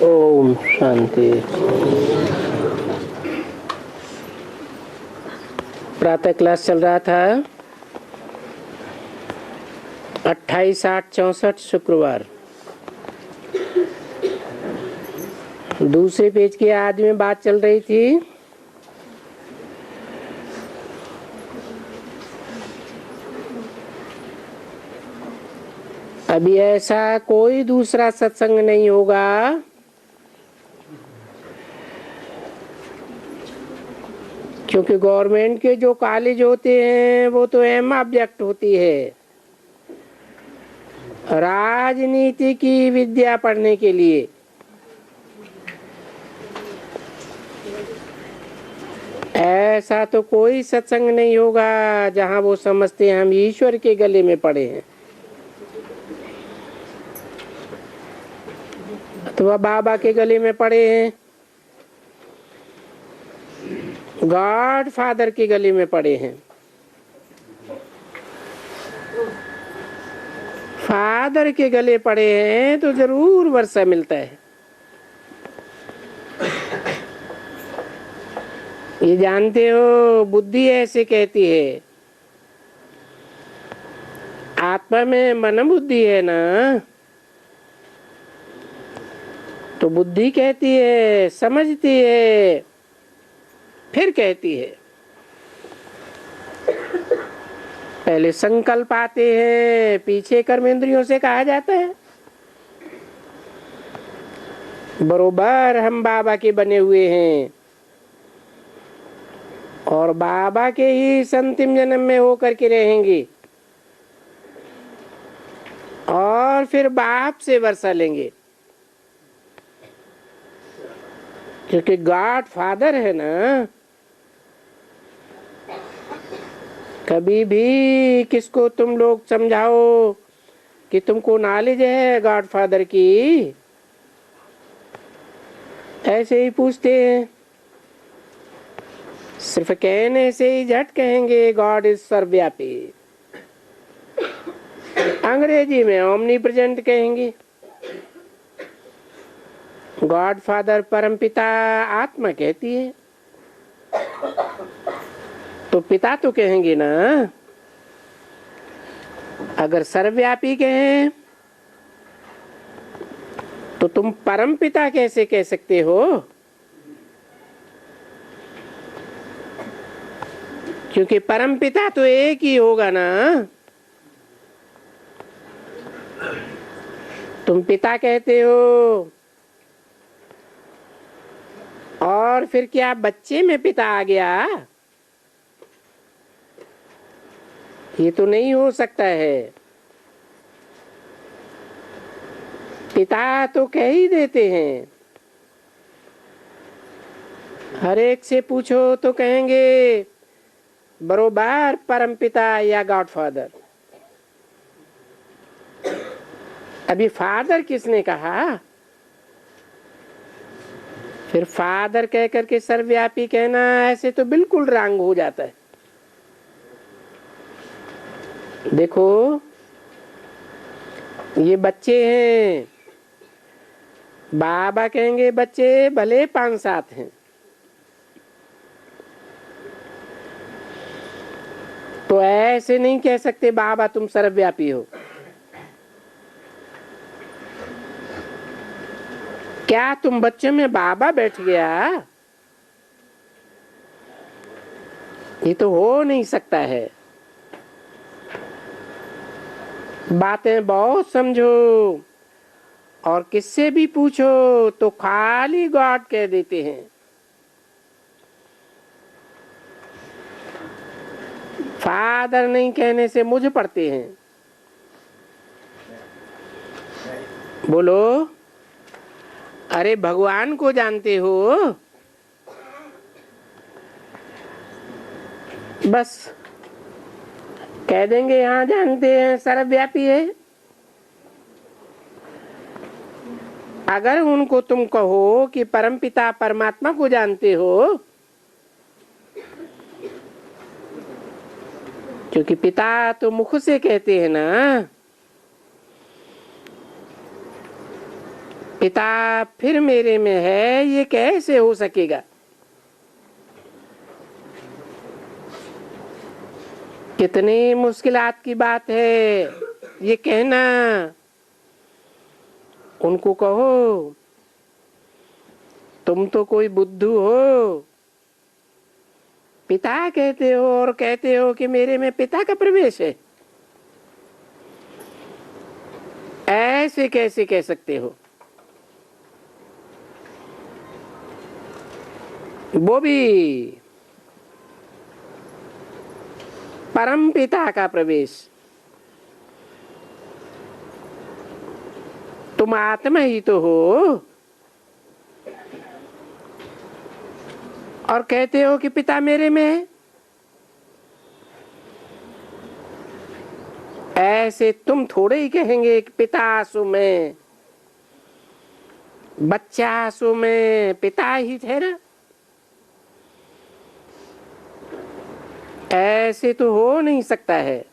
ओम शांति। प्रातः क्लास चल रहा था 28/8/64 शुक्रवार। दूसरे पेज के आदि में बात चल रही थी अभी ऐसा कोई दूसरा सत्संग नहीं होगा क्योंकि गवर्नमेंट के जो कॉलेज होते हैं वो तो एम ऑब्जेक्ट होती है राजनीति की विद्या पढ़ने के लिए। ऐसा तो कोई सत्संग नहीं होगा जहां वो समझते हैं हम ईश्वर के गले में पड़े हैं अथवा बाबा के गले में पड़े हैं, गॉड फादर के गले में पड़े हैं। फादर के गले पड़े हैं तो जरूर वर्षा मिलता है। ये जानते हो बुद्धि ऐसे कहती है, आत्मा में मन बुद्धि है ना, तो बुद्धि कहती है, समझती है, फिर कहती है। पहले संकल्प आते हैं, पीछे कर्मेंद्रियों से कहा जाता है। बरोबर हम बाबा के बने हुए हैं और बाबा के ही अंतिम जन्म में होकर के रहेंगे और फिर बाप से वर्षा लेंगे क्योंकि गॉड फादर है ना। कभी भी किसको तुम लोग समझाओ कि तुमको नॉलेज है गॉड फादर की, ऐसे ही पूछते हैं, सिर्फ कहने से ही झट कहेंगे गॉड इज सर्वव्यापी। अंग्रेजी में ओमनी प्रेजेंट कहेंगे। गॉड फादर परमपिता आत्मा कहती है तो पिता तो कहेंगे ना। अगर सर्वव्यापी कहें तो तुम परम पिता कैसे कह सकते हो? क्योंकि परम पिता तो एक ही होगा ना। तुम पिता कहते हो और फिर क्या बच्चे में पिता आ गया? ये तो नहीं हो सकता है। पिता तो कह ही देते हैं, हर एक से पूछो तो कहेंगे बरोबर परम पिता या गॉड फादर। अभी फादर किसने कहा? फिर फादर कह करके सर्वव्यापी कहना ऐसे तो बिल्कुल रॉन्ग हो जाता है। देखो ये बच्चे हैं, बाबा कहेंगे बच्चे भले 5-7 हैं, तो ऐसे नहीं कह सकते बाबा तुम सर्वव्यापी हो। क्या तुम बच्चे में बाबा बैठ गया? ये तो हो नहीं सकता है। बातें बहुत समझो और किससे भी पूछो तो खाली गॉड कह देते हैं। फादर नहीं कहने से मुझ पड़ते हैं। बोलो, अरे भगवान को जानते हो? बस कह देंगे यहाँ जानते हैं, सर्वव्यापी है। अगर उनको तुम कहो कि परमपिता परमात्मा को जानते हो, क्योंकि पिता तो मुख से कहते हैं ना, पिता फिर मेरे में है, ये कैसे हो सकेगा? कितनी मुश्किलात की बात है ये कहना। उनको कहो तुम तो कोई बुद्धू हो, पिता कहते हो और कहते हो कि मेरे में पिता का प्रवेश है। ऐसे कैसे कह सकते हो? वो भी परम पिता का प्रवेश। तुम आत्मा ही तो हो और कहते हो कि पिता मेरे में है। ऐसे तुम थोड़े ही कहेंगे कि पिता आंसू में, बच्चा आंसू में, पिता ही ठहरा। ऐसे तो हो नहीं सकता है,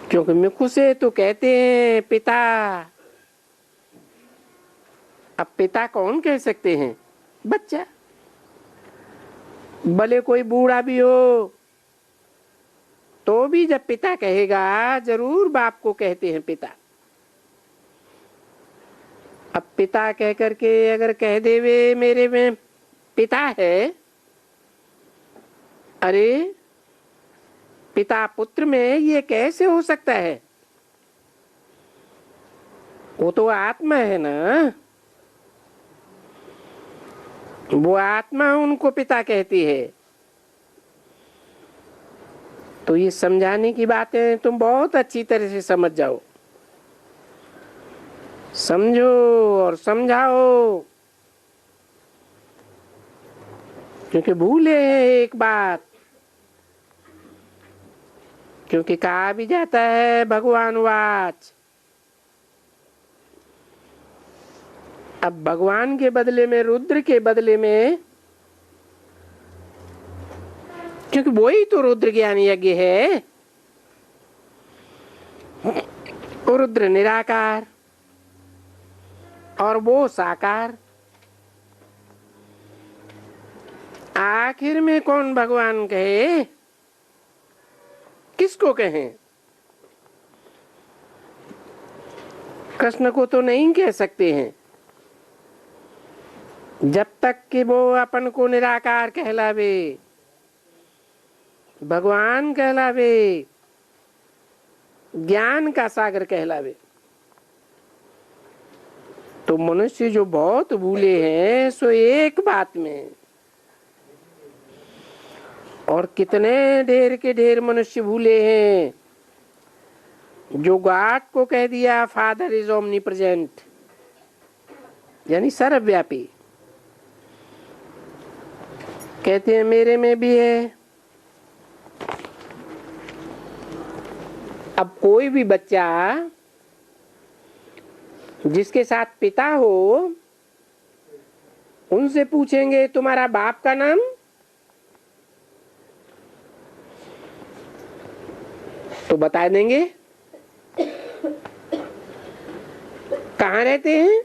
क्योंकि मुख से तो कहते हैं पिता। अब पिता कौन कह सकते हैं? बच्चा। भले कोई बूढ़ा भी हो तो भी जब पिता कहेगा जरूर बाप को कहते हैं पिता। अब पिता कह करके अगर कह देवे मेरे में पिता है, अरे पिता पुत्र में ये कैसे हो सकता है? वो तो आत्मा है ना, वो आत्मा उनको पिता कहती है। तो ये समझाने की बातें तुम बहुत अच्छी तरह से समझ जाओ, समझो और समझाओ, क्योंकि भूले हैं एक बात। क्योंकि कहा भी जाता है भगवान वाच। अब भगवान के बदले में, रुद्र के बदले में, क्योंकि वो ही तो रुद्र ज्ञान यज्ञ है। रुद्र निराकार और वो साकार। आखिर में कौन भगवान कहे? किसको कहें? कृष्ण को तो नहीं कह सकते हैं, जब तक कि वो अपन को निराकार कहलावे, भगवान कहलावे, ज्ञान का सागर कहलावे। तो मनुष्य जो बहुत भूले हैं सो एक बात में, और कितने ढेर के ढेर मनुष्य भूले हैं जो गॉड को कह दिया फादर इज ओमनी प्रेजेंट, यानी सर्वव्यापी। कहते हैं मेरे में भी है। अब कोई भी बच्चा जिसके साथ पिता हो, उनसे पूछेंगे तुम्हारा बाप का नाम, तो बता देंगे। कहाँ रहते हैं?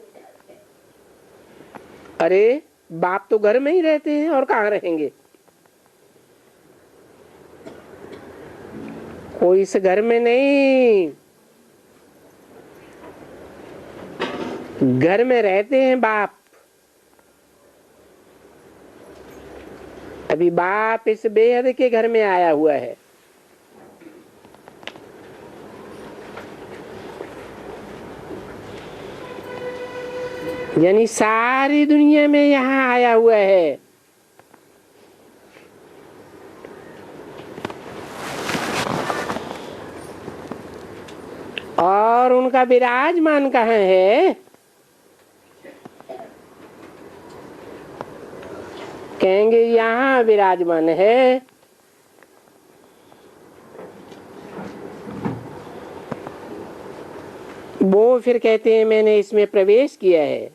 अरे बाप तो घर में ही रहते हैं और कहाँ रहेंगे? कोई इस घर में नहीं, घर में रहते हैं बाप। अभी बाप इस बेहद के घर में आया हुआ है। यानी सारी दुनिया में यहाँ आया हुआ है। और उनका विराजमान कहाँ है? कहेंगे यहाँ विराजमान है। वो फिर कहते हैं मैंने इसमें प्रवेश किया है।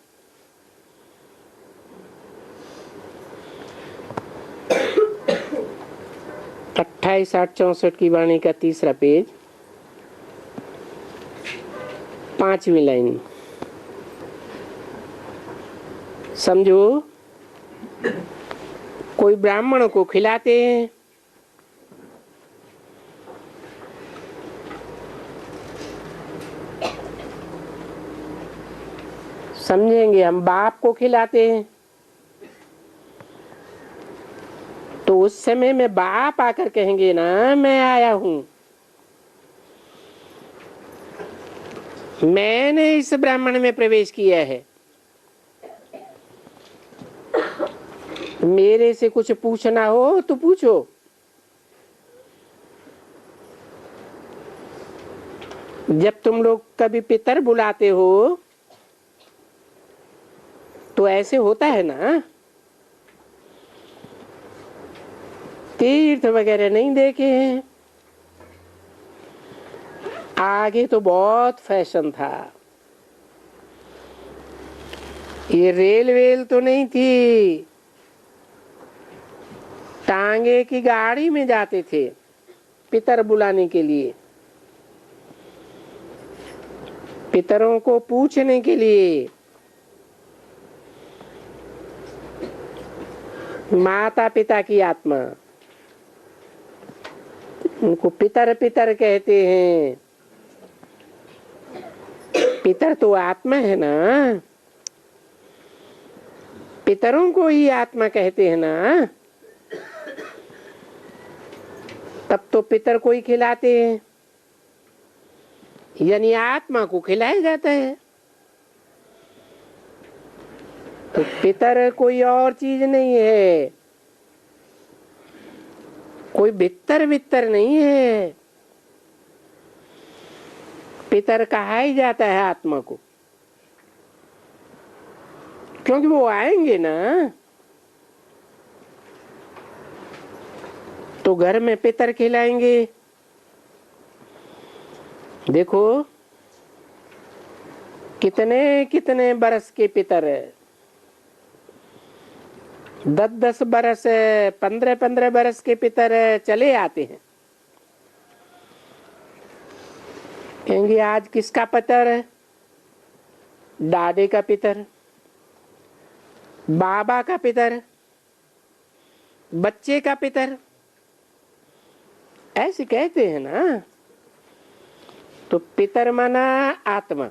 28 8 64 की वाणी का तीसरा पेज। 5वीं लाइन समझो, कोई ब्राह्मण को खिलाते हैं, समझेंगे, हम बाप को खिलाते हैं, तो उस समय में बाप आकर कहेंगे ना मैं आया हूं, मैंने इस ब्राह्मण में प्रवेश किया है, मेरे से कुछ पूछना हो तो पूछो। जब तुम लोग कभी पितर बुलाते हो तो ऐसे होता है ना, तीर्थ वगैरह नहीं देखे हैं, आगे तो बहुत फैशन था, ये रेल वेल तो नहीं थी, टांगे की गाड़ी में जाते थे पितर बुलाने के लिए, पितरों को पूछने के लिए। माता पिता की आत्मा, उनको पितर पितर कहते हैं। पितर तो आत्मा है ना, पितरों को ही आत्मा कहते हैं ना, तब तो पितर को ही खिलाते हैं, यानी आत्मा को खिलाया जाता है। तो पितर कोई और चीज नहीं है, कोई भित्तर वित्तर नहीं है, पितर कहा ही जाता है आत्मा को, क्योंकि वो आएंगे ना, तो घर में पितर खिलाएंगे। देखो कितने कितने बरस के पितर है, 10-10 बरस, 15-15 बरस के पितर चले आते हैं, कहेंगे आज किसका पितर है, दादे का पितर, बाबा का पितर, बच्चे का पितर, ऐसे कहते हैं ना। तो पितर माना आत्मा,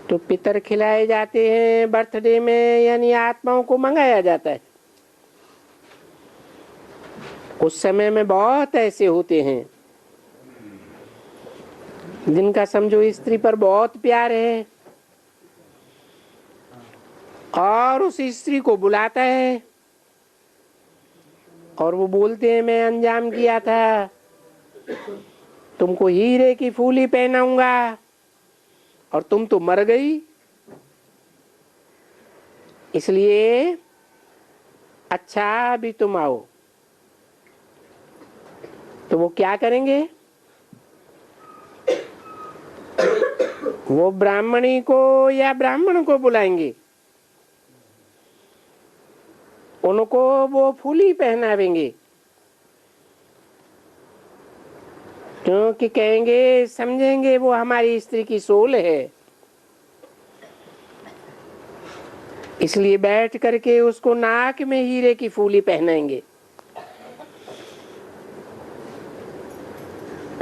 तो पितर खिलाए जाते हैं बर्थडे में, यानी आत्माओं को मंगाया जाता है। उस समय में बहुत ऐसे होते हैं जिनका समझो स्त्री पर बहुत प्यार है, और उस स्त्री को बुलाता है और वो बोलते हैं मैं अंजाम किया था, तुमको हीरे की फूली पहनाऊंगा और तुम तो मर गई, इसलिए अच्छा अभी तुम आओ। तो वो क्या करेंगे, वो ब्राह्मणी को या ब्राह्मण को बुलाएंगे, उनको वो फूली पहनावेंगे, क्योंकि कहेंगे समझेंगे वो हमारी स्त्री की सोल है, इसलिए बैठ करके उसको नाक में हीरे की फूली पहनाएंगे।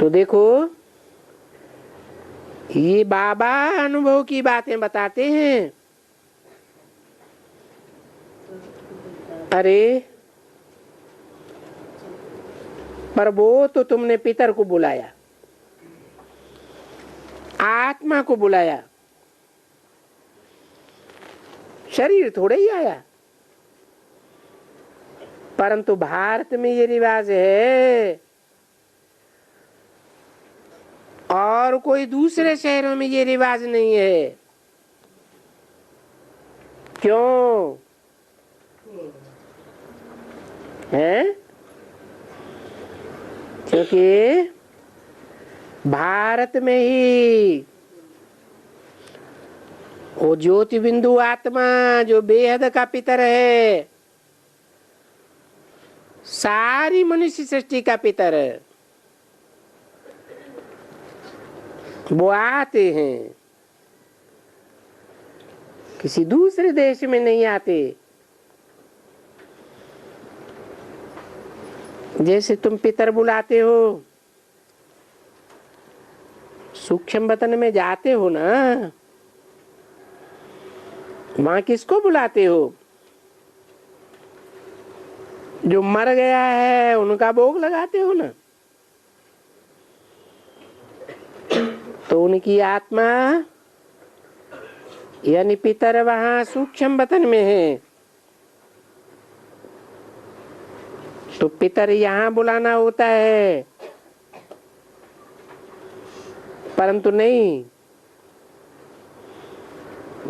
तो देखो ये बाबा अनुभव की बातें बताते हैं। अरे पर वो तो तुमने पितर को बुलाया, आत्मा को बुलाया, शरीर थोड़े ही आया। परंतु भारत में ये रिवाज है और कोई दूसरे शहरों में ये रिवाज नहीं है। क्यों है? क्योंकि भारत में ही वो ज्योति बिंदु आत्मा जो बेहद का पितर है, सारी मनुष्य सृष्टि का पितर है, वो आते हैं, किसी दूसरे देश में नहीं आते। जैसे तुम पितर बुलाते हो, सूक्ष्म वतन में जाते हो ना, वहां किसको बुलाते हो? जो मर गया है उनका भोग लगाते हो ना। तो उनकी आत्मा यानी पितर वहां सूक्ष्म वतन में है, तो पितर यहाँ बुलाना होता है, परंतु नहीं,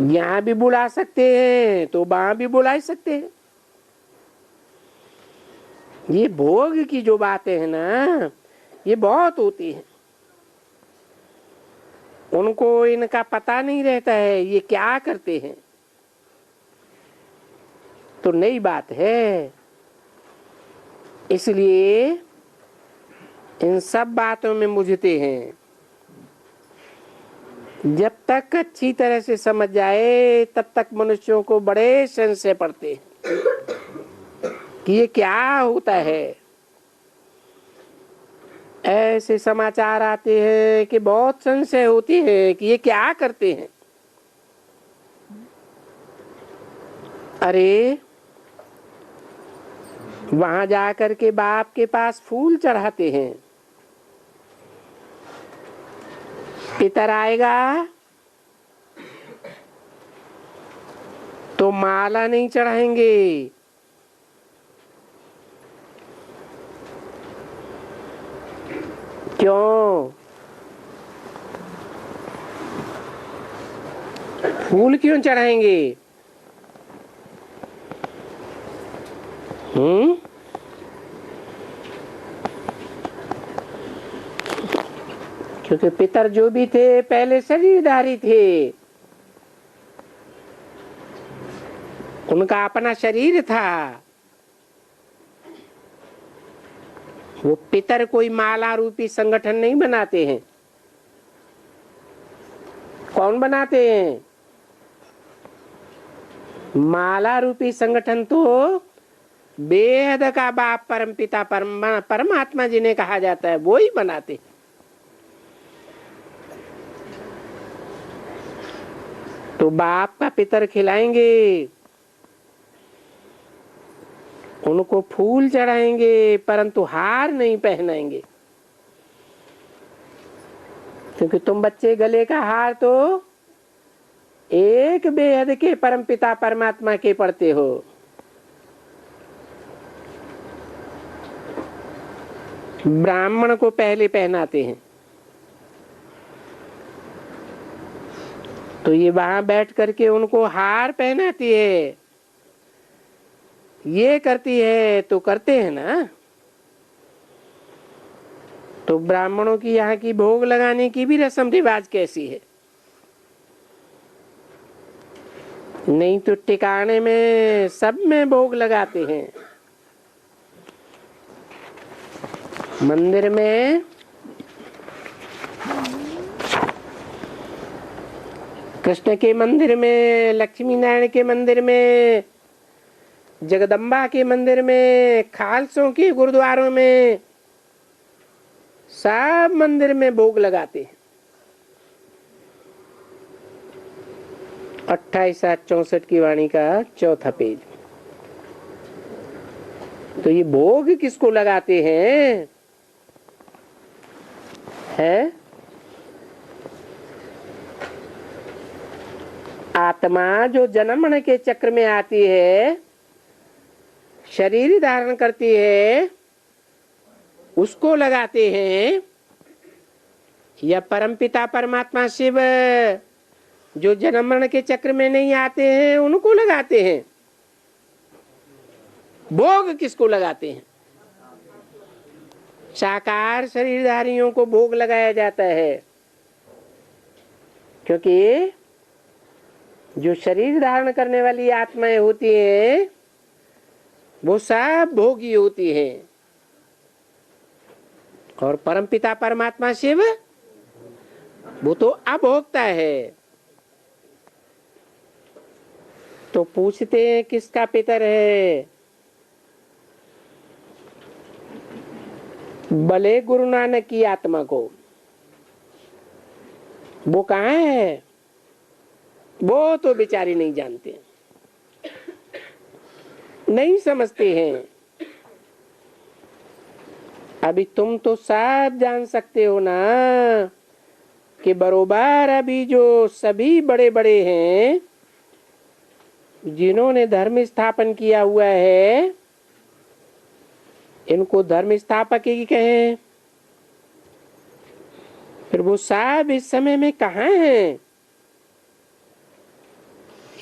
यहाँ भी बुला सकते हैं तो वहां भी बुला ही सकते हैं। ये भोग की जो बातें हैं ना, ये बहुत होती है। उनको इनका पता नहीं रहता है ये क्या करते हैं, तो नई बात है। इसलिए इन सब बातों में मुझते हैं। जब तक अच्छी तरह से समझ जाए तब तक मनुष्यों को बड़े संशय पड़ते हैं कि ये क्या होता है। ऐसे समाचार आते हैं कि बहुत संशय होती है कि ये क्या करते हैं। अरे वहां जाकर के बाप के पास फूल चढ़ाते हैं, पितर आएगा तो माला नहीं चढ़ाएंगे, क्यों? फूल क्यों चढ़ाएंगे? क्योंकि पितर जो भी थे पहले शरीरधारी थे, उनका अपना शरीर था। वो पितर कोई माला रूपी संगठन नहीं बनाते हैं। कौन बनाते हैं? माला रूपी संगठन तो बेहद का बाप परमपिता परमात्मा जिन्हें कहा जाता है वो ही बनाते। तो बाप का पितर खिलाएंगे, उनको फूल चढ़ाएंगे, परंतु हार नहीं पहनाएंगे। क्योंकि तुम बच्चे गले का हार तो एक बेहद के परमपिता परमात्मा के पढ़ते हो। ब्राह्मण को पहले पहनाते हैं। तो ये वहां बैठ करके उनको हार पहनाती है, ये करती है तो करते हैं ना। तो ब्राह्मणों की यहाँ की भोग लगाने की भी रस्म रिवाज कैसी है? नहीं तो टिकाने में सब में भोग लगाते हैं। मंदिर में कृष्ण के मंदिर में, लक्ष्मी नारायण के मंदिर में, जगदम्बा के मंदिर में, खालसों के गुरुद्वारों में, सब मंदिर में भोग लगाते हैं। 28/64 की वाणी का 4था पेज। तो ये भोग किसको लगाते हैं? है आत्मा जो जन्म मरण के चक्र में आती है, शरीर धारण करती है, उसको लगाते हैं, या परमपिता परमात्मा शिव जो जन्म मरण के चक्र में नहीं आते हैं उनको लगाते हैं? भोग किसको लगाते हैं? साकार शरीरधारियों को भोग लगाया जाता है, क्योंकि जो शरीर धारण करने वाली आत्माएं होती हैं वो सब भोगी होती हैं, और परमपिता परमात्मा शिव वो तो अभोक्ता है। तो पूछते हैं किसका पितर है? भले गुरु नानक की आत्मा को, वो कहाँ है? वो तो बेचारे नहीं जानते, नहीं समझते हैं। अभी तुम तो सब जान सकते हो ना कि बरोबर अभी जो सभी बड़े बड़े हैं जिन्होंने धर्म स्थापन किया हुआ है, इनको धर्म स्थापक ही कहें। फिर वो सब इस समय में कहाँ हैं?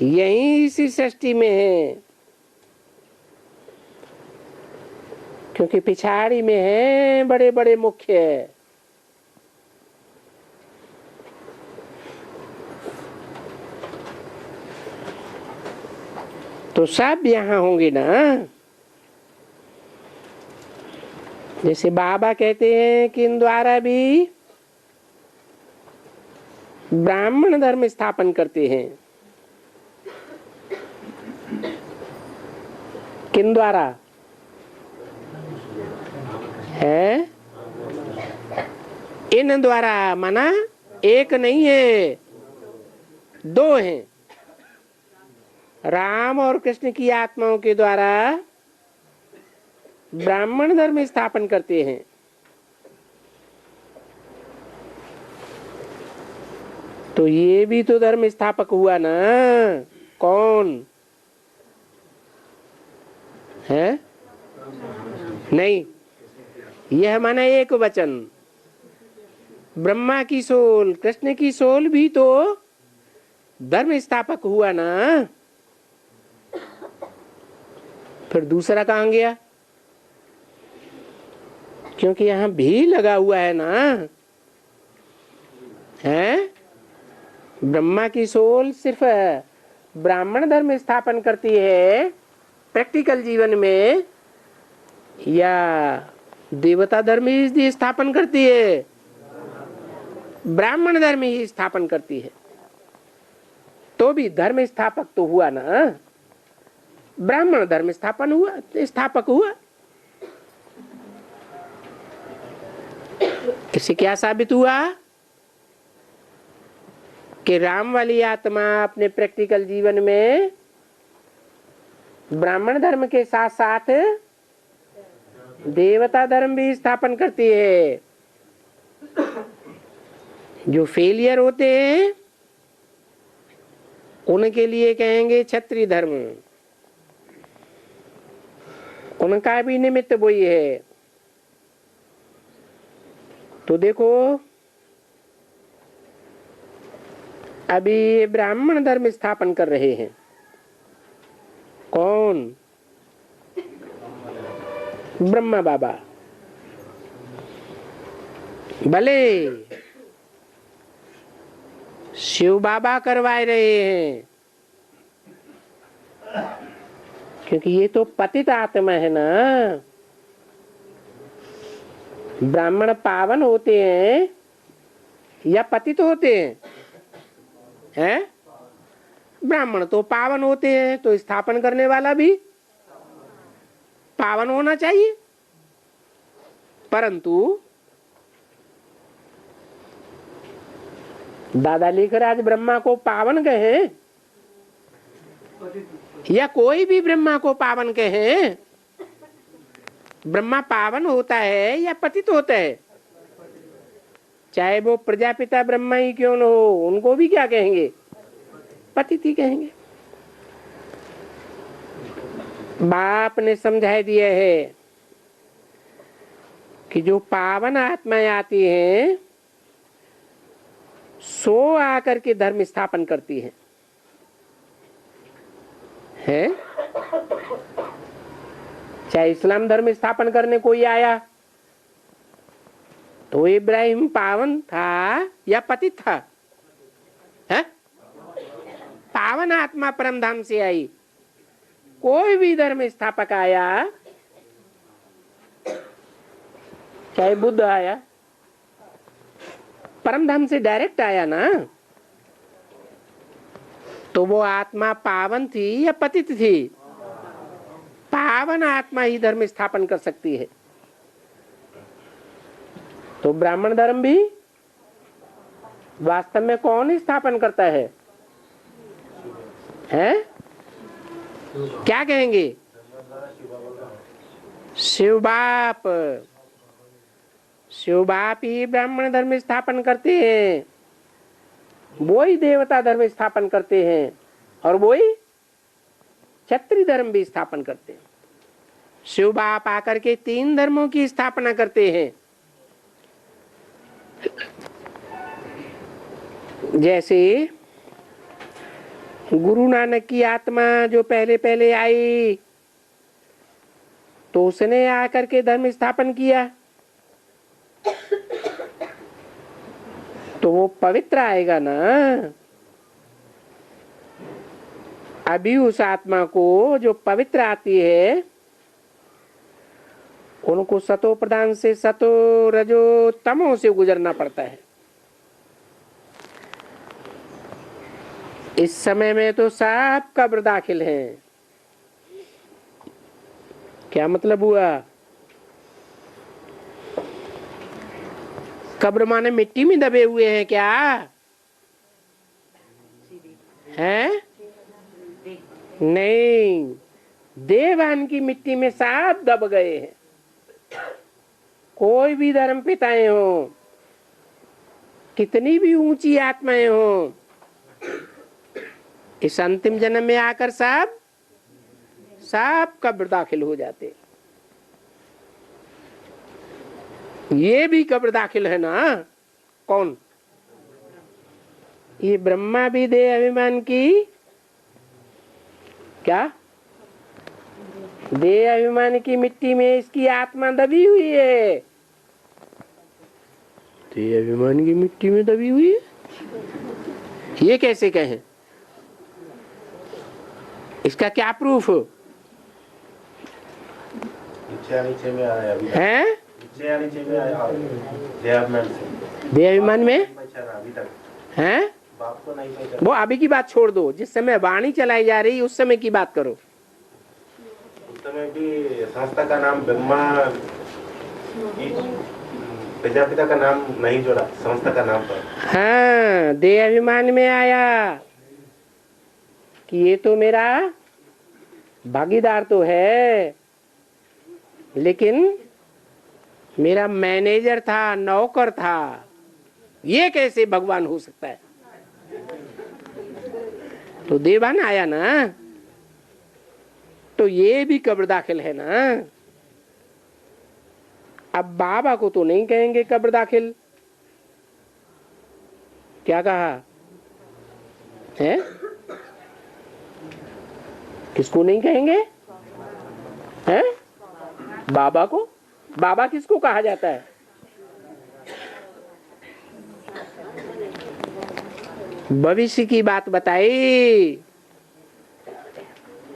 यहीं इसी सृष्टि में है, क्योंकि पिछाड़ी में है बड़े बड़े मुख्य। तो सब यहाँ होंगे ना। जैसे बाबा कहते हैं कि इन द्वारा भी ब्राह्मण धर्म स्थापन करते हैं। किन द्वारा है? इन द्वारा, माना एक नहीं है, दो हैं। राम और कृष्ण की आत्माओं के द्वारा ब्राह्मण धर्म स्थापन करते हैं। तो ये भी तो धर्म स्थापक हुआ ना। कौन है? नहीं, यह माना एक वचन। ब्रह्मा की सोल, कृष्ण की सोल भी तो धर्म स्थापक हुआ ना। फिर दूसरा कहाँ गया? क्योंकि यहाँ भी लगा हुआ है ना, है? ब्रह्मा की सोल सिर्फ ब्राह्मण धर्म स्थापन करती है प्रैक्टिकल जीवन में, या देवता धर्म ही स्थापन करती है? ब्राह्मण धर्म ही स्थापन करती है। तो भी धर्म स्थापक तो हुआ ना, ब्राह्मण धर्म स्थापन हुआ, स्थापक हुआ। इससे क्या साबित हुआ कि राम वाली आत्मा अपने प्रैक्टिकल जीवन में ब्राह्मण धर्म के साथ साथ देवता धर्म भी स्थापन करती है। जो फेलियर होते हैं उनके लिए कहेंगे क्षत्रिय धर्म, उनका भी निमित्त वही है। तो देखो अभी ब्राह्मण धर्म स्थापन कर रहे हैं। कौन? ब्रह्मा बाबा। भले शिव बाबा करवा रहे हैं, क्योंकि ये तो पतित आत्मा है ना। ब्राह्मण पावन होते हैं या पतित होते हैं? हैं? ब्राह्मण तो पावन होते हैं, तो स्थापन करने वाला भी पावन होना चाहिए। परंतु दादा लेखराज ब्रह्मा को पावन कहे या कोई भी ब्रह्मा को पावन कहे, ब्रह्मा पावन होता है या पतित होता है? चाहे वो प्रजापिता ब्रह्मा ही क्यों न हो, उनको भी क्या कहेंगे? पतित ही कहेंगे। बाप ने समझा दिया है कि जो पावन आत्माएं आती हैं सो आकर के धर्म स्थापन करती है। चाहे इस्लाम धर्म स्थापन करने कोई आया तो इब्राहिम पावन था या पतित था? है? पावन आत्मा परम धाम से आई। कोई भी धर्म स्थापक आया, चाहे बुद्ध आया, परम धाम से डायरेक्ट आया ना, तो वो आत्मा पावन थी या पतित थी? पावन आत्मा ही धर्म स्थापन कर सकती है। तो ब्राह्मण धर्म भी वास्तव में कौन स्थापन करता है? हैं? क्या कहेंगे? शिव बाप। शिव बाप ही ब्राह्मण धर्म स्थापन करते हैं, वो ही देवता धर्म स्थापन करते हैं, और वो ही क्षत्रिय धर्म भी स्थापन करते हैं। शिव बाप आकर के 3 धर्मों की स्थापना करते हैं। जैसे गुरु नानक की आत्मा जो पहले पहले आई, तो उसने आकर के धर्म स्थापन किया, तो वो पवित्र आएगा ना। अभी उस आत्मा को जो पवित्र आती है, उनको सतो प्रधान से सतो रजो तमो से गुजरना पड़ता है। इस समय में तो सब कब्र दाखिल हैं। क्या मतलब हुआ? कब्र माने मिट्टी में दबे हुए हैं क्या? हैं? नहीं, देवान की मिट्टी में सब दब गए हैं। कोई भी धर्म पिताएं हो, कितनी भी ऊंची आत्माएं हो, इस अंतिम जन्म में आकर सब कब्र दाखिल हो जाते। ये भी कब्र दाखिल है ना। कौन? ये ब्रह्मा भी देह अभिमान की क्या? देह अभिमान की मिट्टी में इसकी आत्मा दबी हुई है। देह अभिमान की मिट्टी में दबी हुई है, ये कैसे कहें? इसका क्या प्रूफ है? देह अभिमान में है। वो अभी की बात छोड़ दो, जिस समय वाणी चलाई जा रही उस समय की बात करो। उस समय भी संस्था का नाम ब्रह्मा, प्रजापिता का नाम नहीं जोड़ा, संस्था का नाम पर। हाँ, देह अभिमान में आया कि ये तो मेरा भागीदार तो है, लेकिन मेरा मैनेजर था, नौकर था, ये कैसे भगवान हो सकता है? तो देवान आया ना, तो ये भी कब्र दाखिल है ना। अब बाबा को तो नहीं कहेंगे कब्र दाखिल। क्या कहा है? किसको नहीं कहेंगे? हैं? बाबा को। बाबा किसको कहा जाता है? भविष्य की बात बताई।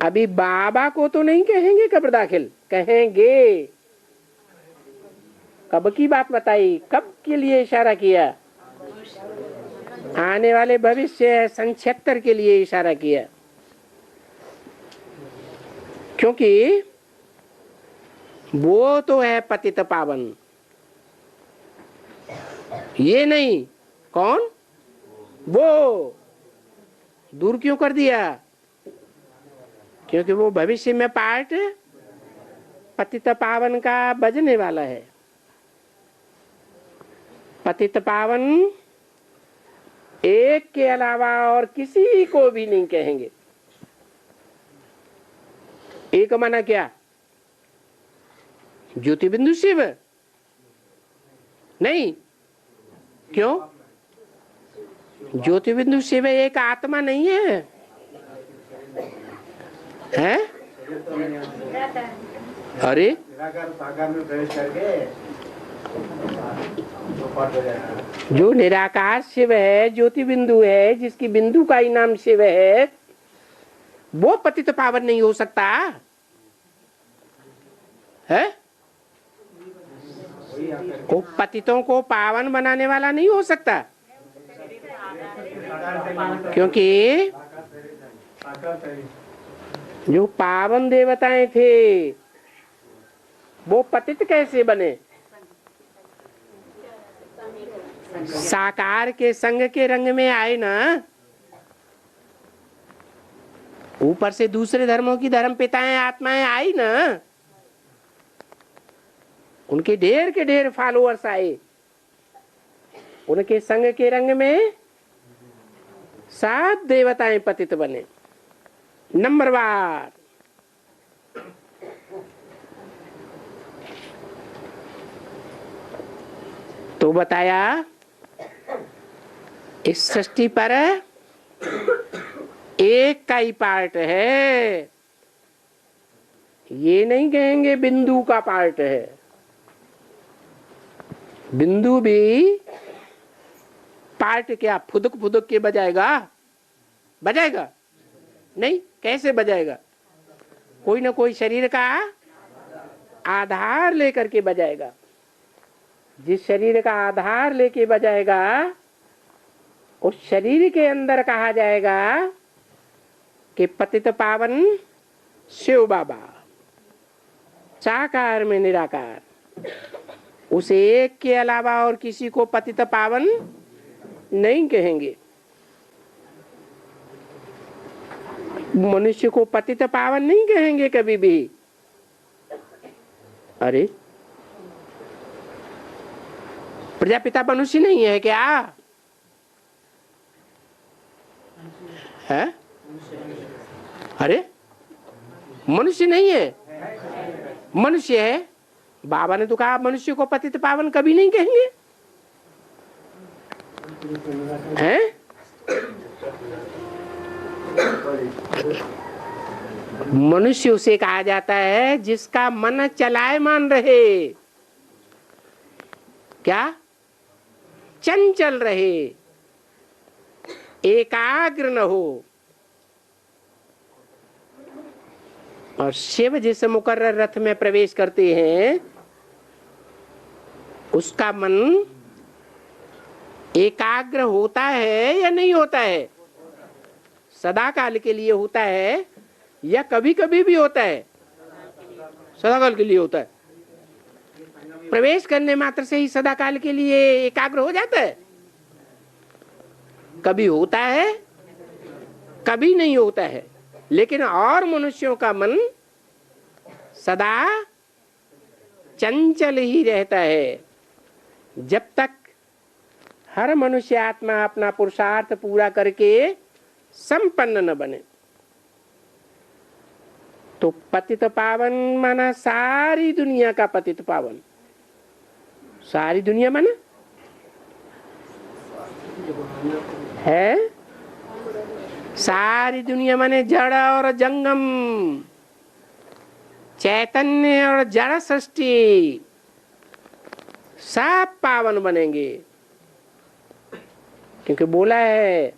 अभी बाबा को तो नहीं कहेंगे कब्र दाखिल, कहेंगे। कब की बात बताई? कब के लिए इशारा किया? आने वाले भविष्य सन 76 के लिए इशारा किया। क्योंकि वो तो है पतित पावन, ये नहीं। कौन? वो दूर क्यों कर दिया? क्योंकि वो भविष्य में पार्ट पतित पावन का बजने वाला है। पतित पावन एक के अलावा और किसी को भी नहीं कहेंगे। एक माना क्या? ज्योति बिंदु शिव नहीं। क्यों? ज्योति बिंदु शिव एक आत्मा नहीं है, हैं? अरे जो निराकार शिव है, ज्योति बिंदु है, जिसकी बिंदु का ही नाम शिव है, वो पतित पावन नहीं हो सकता है? वो पतितों को पावन बनाने वाला नहीं हो सकता, क्योंकि जो पावन देवताएं थे वो पतित कैसे बने? साकार के संग के रंग में आए ना। ऊपर से दूसरे धर्मों की धर्म पिताएं आत्माएं आई ना, उनके ढेर के ढेर फॉलोअर्स आए, उनके संग के रंग में 7 देवताएं पतित बने। नंबरवार तो बताया इस सृष्टि पर एक का ही पार्ट है, ये नहीं कहेंगे बिंदु का पार्ट है। बिंदु भी पार्ट क्या फुदक फुदक के बजाएगा? बजाएगा नहीं। कैसे बजाएगा? कोई ना कोई शरीर का आधार लेकर के बजाएगा। जिस शरीर का आधार लेके बजाएगा उस शरीर के अंदर कहा जाएगा कि पतित पावन शिव बाबा, साकार में निराकार। उस एक के अलावा और किसी को पतित पावन नहीं कहेंगे। मनुष्य को पतित पावन नहीं कहेंगे कभी भी। अरे प्रजापिता मनुष्य नहीं है क्या? है? अरे मनुष्य नहीं है, मनुष्य है। बाबा ने तो कहा मनुष्य को पतित पावन कभी नहीं कहेंगे। हैं? मनुष्य उसे कहा जाता है जिसका मन चलायमान रहे। क्या? चंचल रहे, एकाग्र न हो। और शिव जिस मुकर्रर रथ में प्रवेश करते हैं उसका मन एकाग्र होता है या नहीं होता है? सदा काल के लिए होता है या कभी कभी भी होता है? सदा काल के लिए होता है। प्रवेश करने मात्र से ही सदा काल के लिए एकाग्र हो जाता है? कभी होता है कभी नहीं होता है। लेकिन और मनुष्यों का मन सदा चंचल ही रहता है जब तक हर मनुष्य आत्मा अपना पुरुषार्थ पूरा करके संपन्न न बने। तो पतित पावन माना सारी दुनिया का पतित पावन। सारी दुनिया माना है, सारी दुनिया माने जड़ और जंगम, चैतन्य और जड़ सृष्टि, सब पावन बनेंगे। क्योंकि बोला है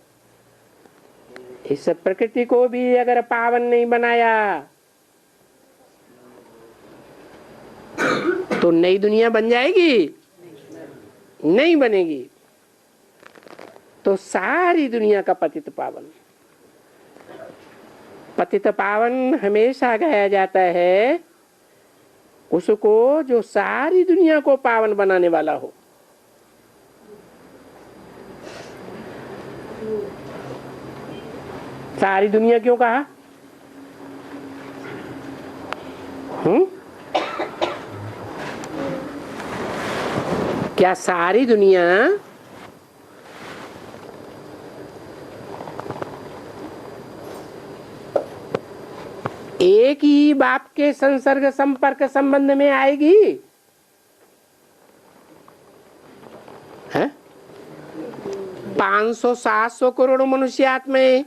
इस प्रकृति को भी अगर पावन नहीं बनाया तो नई दुनिया बन जाएगी? नहीं बनेगी। तो सारी दुनिया का पतित पावन। पतित पावन हमेशा गाया जाता है उसको जो सारी दुनिया को पावन बनाने वाला हो। सारी दुनिया क्यों कहा? क्या सारी दुनिया एक ही बाप के संसर्ग संपर्क संबंध में आएगी? है? 500-700 करोड़ मनुष्य आत्माएं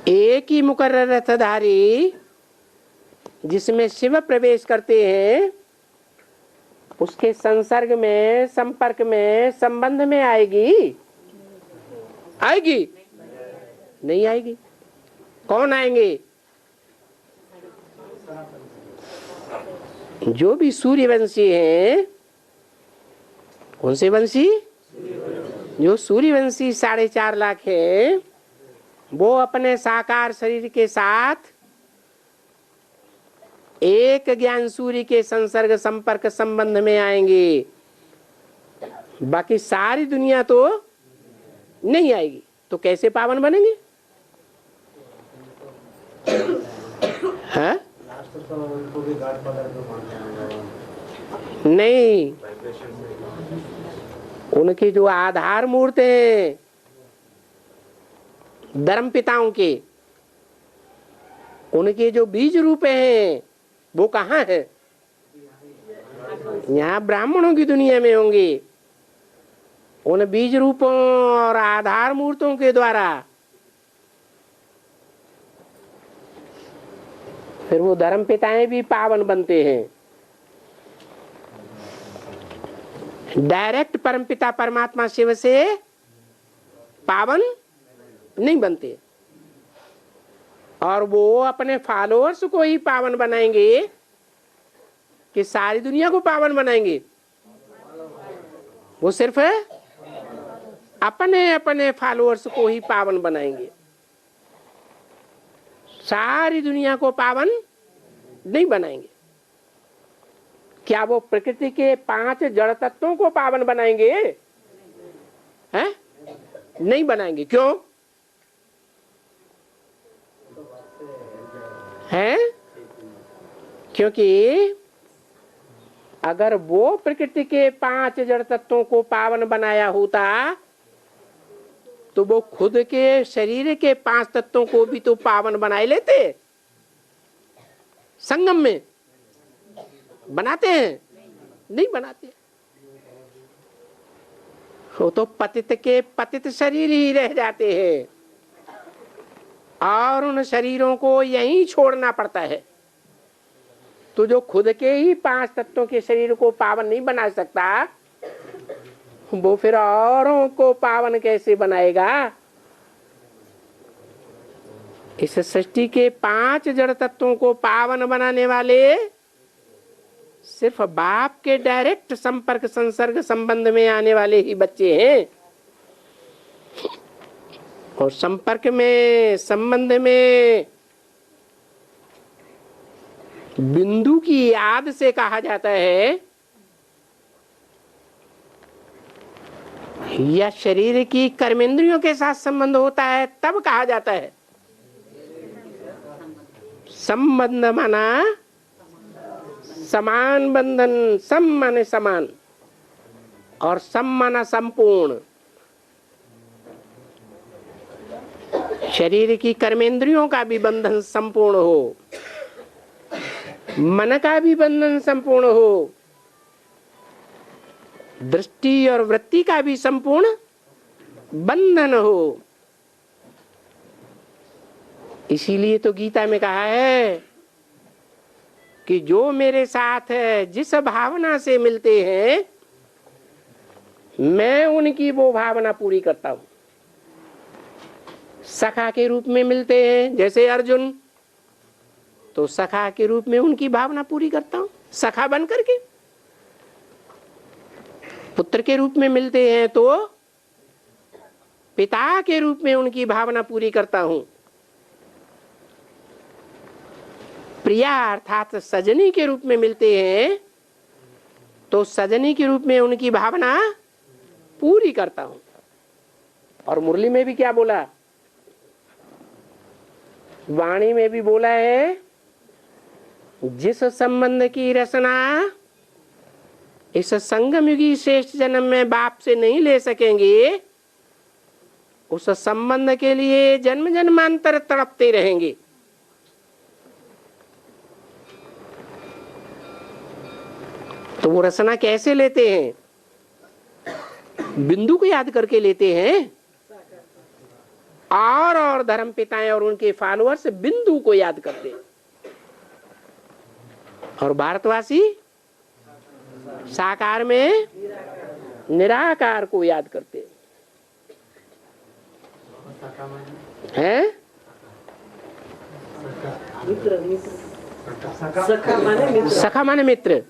एक ही मुकर्रर रथधारी जिसमें शिव प्रवेश करते हैं उसके संसर्ग में संपर्क में संबंध में आएगी? आएगी? नहीं आएगी। कौन आएंगे? जो भी सूर्यवंशी हैं, कौन से वंशी? जो सूर्यवंशी 4.5 लाख है, वो अपने साकार शरीर के साथ एक ज्ञान सूर्य के संसर्ग संपर्क संबंध में आएंगे। बाकी सारी दुनिया तो नहीं आएगी। तो कैसे पावन बनेंगे? हाँ? नहीं, उनके जो आधार मूर्त हैं धर्म पिताओं के, उनके जो बीज रूप हैं वो कहाँ है? यहाँ ब्राह्मणों की दुनिया में होंगे। उन बीज रूपों और आधार मूर्तों के द्वारा फिर वो धर्म पिताएं भी पावन बनते हैं। डायरेक्ट परमपिता परमात्मा शिव से पावन नहीं बनते, और वो अपने फॉलोअर्स को ही पावन बनाएंगे कि सारी दुनिया को पावन बनाएंगे? वो सिर्फ अपने अपने फॉलोअर्स को ही पावन बनाएंगे, सारी दुनिया को पावन नहीं बनाएंगे। क्या वो प्रकृति के 5 जड़ तत्वों को पावन बनाएंगे? हैं? नहीं बनाएंगे। क्यों? हैं? क्योंकि अगर वो प्रकृति के 5 जड़ तत्वों को पावन बनाया होता तो वो खुद के शरीर के 5 तत्वों को भी तो पावन बनाए लेते। संगम में बनाते हैं? नहीं बनाते। वो तो पतित के पतित शरीर ही रह जाते हैं और उन शरीरों को यहीं छोड़ना पड़ता है। तो जो खुद के ही 5 तत्वों के शरीर को पावन नहीं बना सकता, वो फिर औरों को पावन कैसे बनाएगा? इस सृष्टि के 5 जड़ तत्वों को पावन बनाने वाले सिर्फ बाप के डायरेक्ट संपर्क संसर्ग संबंध में आने वाले ही बच्चे हैं। और संपर्क में संबंध में बिंदु की याद से कहा जाता है, या शरीर की कर्मेंद्रियों के साथ संबंध होता है तब कहा जाता है। संबंध माना समान बंधन, सम माने समान और सम माना संपूर्ण। शरीर की कर्मेंद्रियों का भी बंधन संपूर्ण हो, मन का भी बंधन संपूर्ण हो, दृष्टि और वृत्ति का भी संपूर्ण बंधन हो। इसीलिए तो गीता में कहा है कि जो मेरे साथ जिस भावना से मिलते हैं मैं उनकी वो भावना पूरी करता हूं। सखा के रूप में मिलते हैं जैसे अर्जुन, तो सखा के रूप में उनकी भावना पूरी करता हूं, सखा बन करके। पुत्र के रूप में मिलते हैं तो पिता के रूप में उनकी भावना पूरी करता हूं। प्रिया अर्थात सजनी के रूप में मिलते हैं तो सजनी के रूप में उनकी भावना पूरी करता हूं। और मुरली में भी क्या बोला, वाणी में भी बोला है, जिस संबंध की रचना इस संगम युगी श्रेष्ठ जन्म में बाप से नहीं ले सकेंगे, उस संबंध के लिए जन्म जन्मांतर तड़पते रहेंगे। तो वो रचना कैसे लेते हैं? बिंदु को याद करके लेते हैं, और धर्म पिताएं और उनके फॉलोअर्स बिंदु को याद करते हैं, और भारतवासी साकार में निराकार को याद करते हैं। सखा माने मित्र।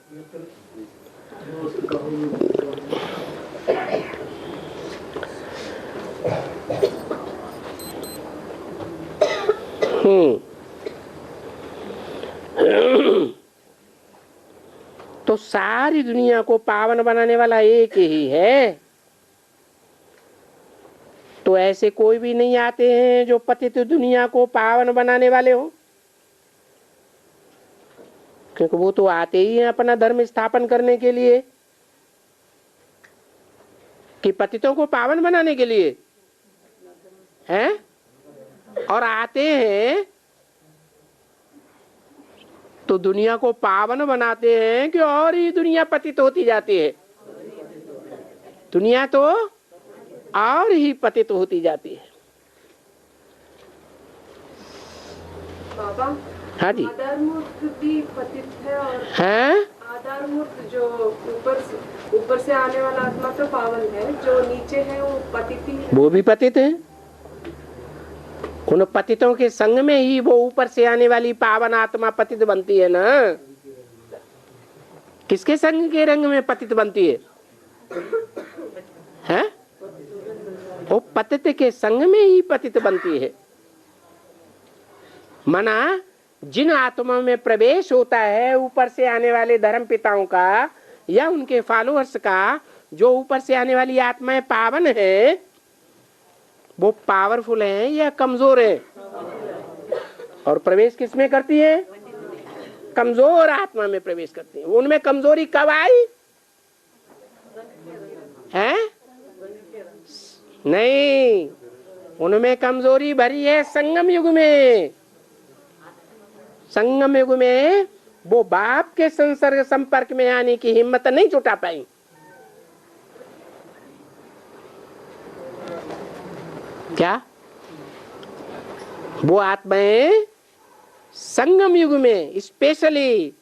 तो सारी दुनिया को पावन बनाने वाला एक ही है। तो ऐसे कोई भी नहीं आते हैं जो पतित दुनिया को पावन बनाने वाले हो, क्योंकि वो तो आते ही हैं अपना धर्म स्थापन करने के लिए, कि पतितों को पावन बनाने के लिए हैं, और आते हैं तो दुनिया को पावन बनाते हैं कि और ही दुनिया पतित होती जाती है। दुनिया तो और ही पतित होती जाती है। बाबा, हाँ जी। आधार मूर्त भी पतित है और हैं? आधार मूर्त जो ऊपर से आने वाला आत्मा तो पावन है, जो नीचे है वो पतित ही है। वो भी पतित है। उन पतितों के संग में ही वो ऊपर से आने वाली पावन आत्मा पतित बनती है ना। किसके संग के रंग में पतित बनती है? हैं? वो पतित के संग में ही पतित बनती है। मना जिन आत्माओं में प्रवेश होता है ऊपर से आने वाले धर्म पिताओं का या उनके फॉलोअर्स का, जो ऊपर से आने वाली आत्माएं पावन है, वो पावरफुल है या कमजोर है? और प्रवेश किसमें करती है? कमजोर आत्मा में प्रवेश करती है। उनमें कमजोरी कब आई है? नहीं, उनमें कमजोरी भरी है संगम युग में। संगम युग में वो बाप के संसर्ग संपर्क में आने की हिम्मत नहीं जुटा पाई। क्या वो आत्माएं संगम युग में स्पेशली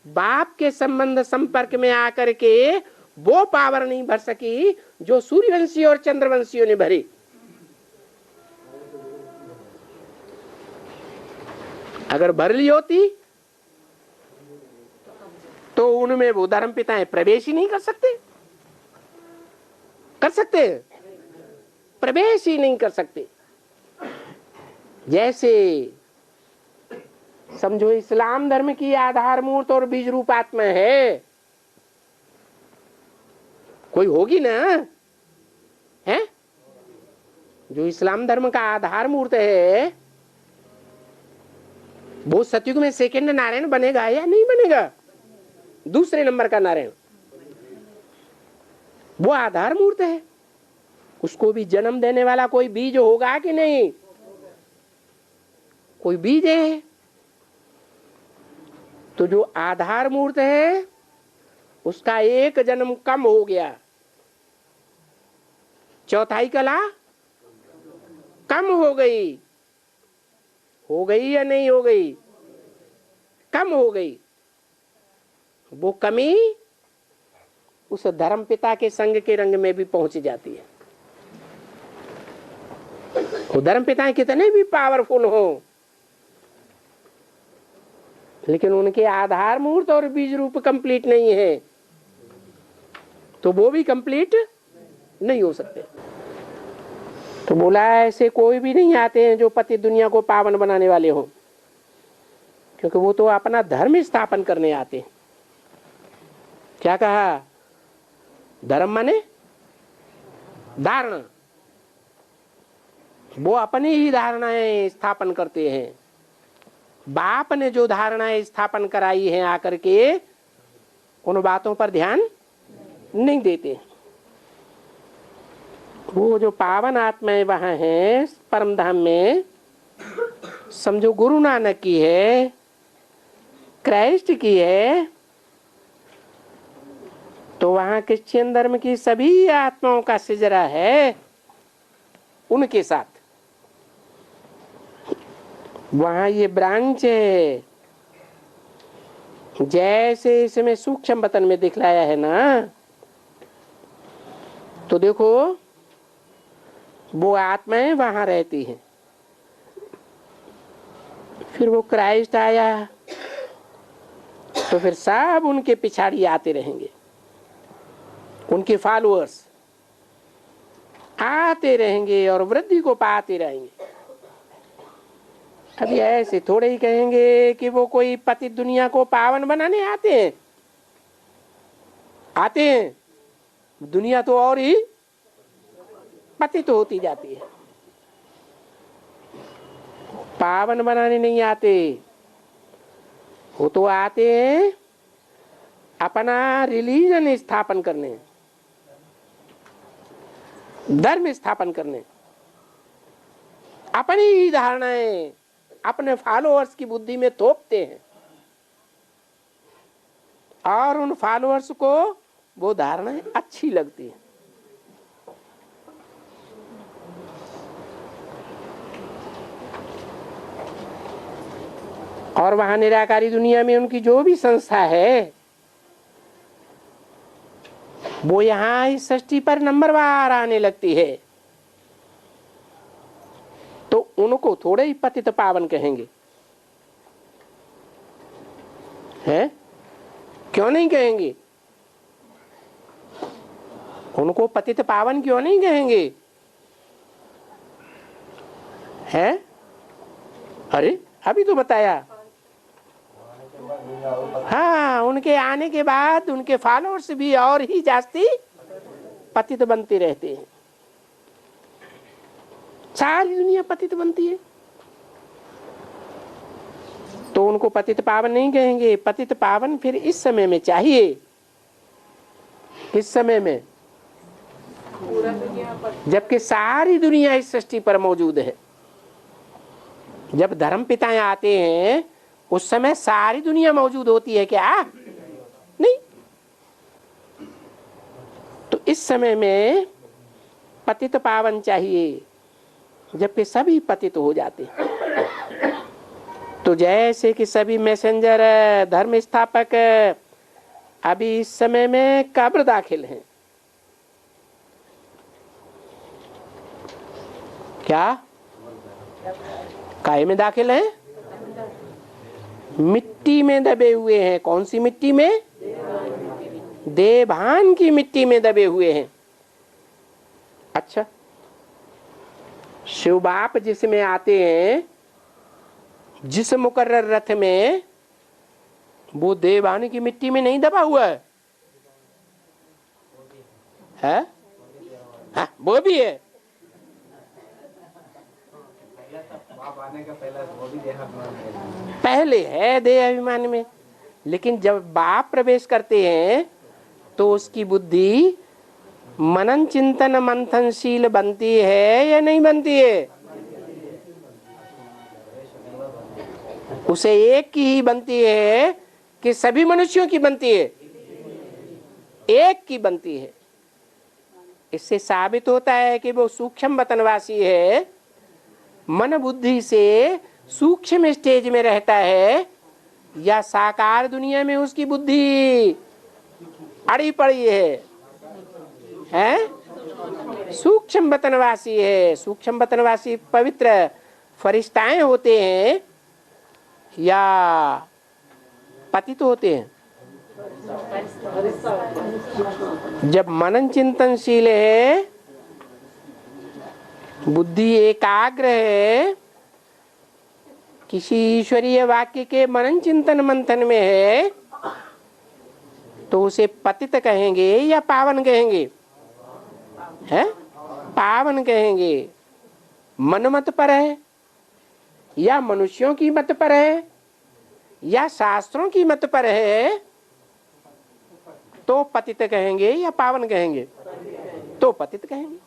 बाप के संबंध संपर्क में आकर के वो पावर नहीं भर सकी जो सूर्यवंशी और चंद्रवंशियों ने भरी। अगर भर ली होती तो उनमें वो धर्म पिताएं प्रवेश ही नहीं कर सकते। कर सकते? प्रवेश ही नहीं कर सकते। जैसे समझो इस्लाम धर्म की आधार मूर्त और बीज रूप आत्मा है, कोई होगी ना, है? जो इस्लाम धर्म का आधार मूर्त है वो सतयुग में सेकंड नारायण बनेगा या नहीं बनेगा? दूसरे नंबर का नारायण। वो आधार मूर्त है, उसको भी जन्म देने वाला कोई बीज होगा कि नहीं? कोई बीज है। तो जो आधार मूर्त है उसका एक जन्म कम हो गया, चौथाई कला कम हो गई। हो गई या नहीं हो गई? कम हो गई। वो कमी उस धर्म पिता के संग के रंग में भी पहुंच जाती है। वो धर्म पिता कितने भी पावरफुल हो, लेकिन उनके आधार मूर्त और बीज रूप कंप्लीट नहीं है, तो वो भी कंप्लीट नहीं हो सकते। तो बोला ऐसे कोई भी नहीं आते हैं जो पति दुनिया को पावन बनाने वाले हो, क्योंकि वो तो अपना धर्म स्थापन करने आते हैं। क्या कहा? धर्म माने धारणा। वो अपनी ही धारणाएं स्थापन करते हैं। बाप ने जो धारणाएं स्थापन कराई हैं आकर के उन बातों पर ध्यान नहीं देते। वो जो पावन आत्माएं वहां हैं परम धाम में, समझो गुरु नानक की है, क्राइस्ट की है, तो वहां क्रिश्चियन धर्म की सभी आत्माओं का सिजरा है उनके साथ। वहां ये ब्रांच है, जैसे इसमें सूक्ष्म वतन में दिखलाया है ना। तो देखो वो आत्माएं वहां रहती हैं। फिर वो क्राइस्ट आया तो फिर सब उनके पिछाड़ी आते रहेंगे, उनके फॉलोअर्स आते रहेंगे और वृद्धि को पाते रहेंगे। अभी ऐसे थोड़े ही कहेंगे कि वो कोई पतित दुनिया को पावन बनाने आते हैं। आते हैं, दुनिया तो और ही पतित होती जाती है, पावन बनाने नहीं आते। वो तो आते हैं अपना रिलीजन स्थापन करने, धर्म स्थापन करने, अपनी ही धारणाएं अपने फॉलोअर्स की बुद्धि में थोपते हैं और उन फॉलोअर्स को वो धारणाएं अच्छी लगती है। और वहां निराकारी दुनिया में उनकी जो भी संस्था है वो यहाँ इस सृष्टि पर नंबरवार आने लगती है, तो उनको थोड़े ही पतित पावन कहेंगे, हैं? क्यों नहीं कहेंगे? उनको पतित पावन क्यों नहीं कहेंगे? हैं? अरे अभी तो बताया। हाँ, उनके आने के बाद उनके फॉलोअर्स भी और ही जास्ती पतित बनते रहते हैं। सारी दुनिया पतित बनती है तो उनको पतित पावन नहीं कहेंगे। पतित पावन फिर इस समय में चाहिए, इस समय में पूरा दुनिया पर, जबकि सारी दुनिया इस सृष्टि पर मौजूद है। जब धर्म पिताएं आते हैं उस समय सारी दुनिया मौजूद होती है क्या? नहीं। तो इस समय में पतित पावन चाहिए, जबकि सभी पतित हो जाते हैं। तो जैसे कि सभी मैसेंजर धर्म स्थापक अभी इस समय में कब्र दाखिल हैं। क्या काय में दाखिल हैं? मिट्टी में दबे हुए हैं। कौन सी मिट्टी में? देवभान की मिट्टी में दबे हुए हैं। अच्छा, शिव बाप जिसमें आते हैं, जिस मुकर्रर रथ में, वो देवभान की मिट्टी में नहीं दबा हुआ है? है? हाँ, वो भी है। पहले है देह अभिमान में, लेकिन जब बाप प्रवेश करते हैं तो उसकी बुद्धि मनन चिंतन मंथनशील बनती है या नहीं बनती है? उसे एक की ही बनती है कि सभी मनुष्यों की बनती है? एक की बनती है। इससे साबित होता है कि वो सूक्ष्म वतनवासी है, मन बुद्धि से सूक्ष्म स्टेज में रहता है, या साकार दुनिया में उसकी बुद्धि अड़ी पड़ी है? सूक्ष्म वतनवासी है। सूक्ष्म वतनवासी पवित्र फरिश्ताएं होते हैं या पतित होते हैं? जब मनन चिंतनशील है, बुद्धि एकाग्र है, किसी ईश्वरीय वाक्य के मनन चिंतन मंथन में है, तो उसे पतित कहेंगे या पावन कहेंगे? है? पावन कहेंगे। मन मत पर है या मनुष्यों की मत पर है या शास्त्रों की मत पर है, तो पतित कहेंगे या पावन कहेंगे? तो पतित कहेंगे।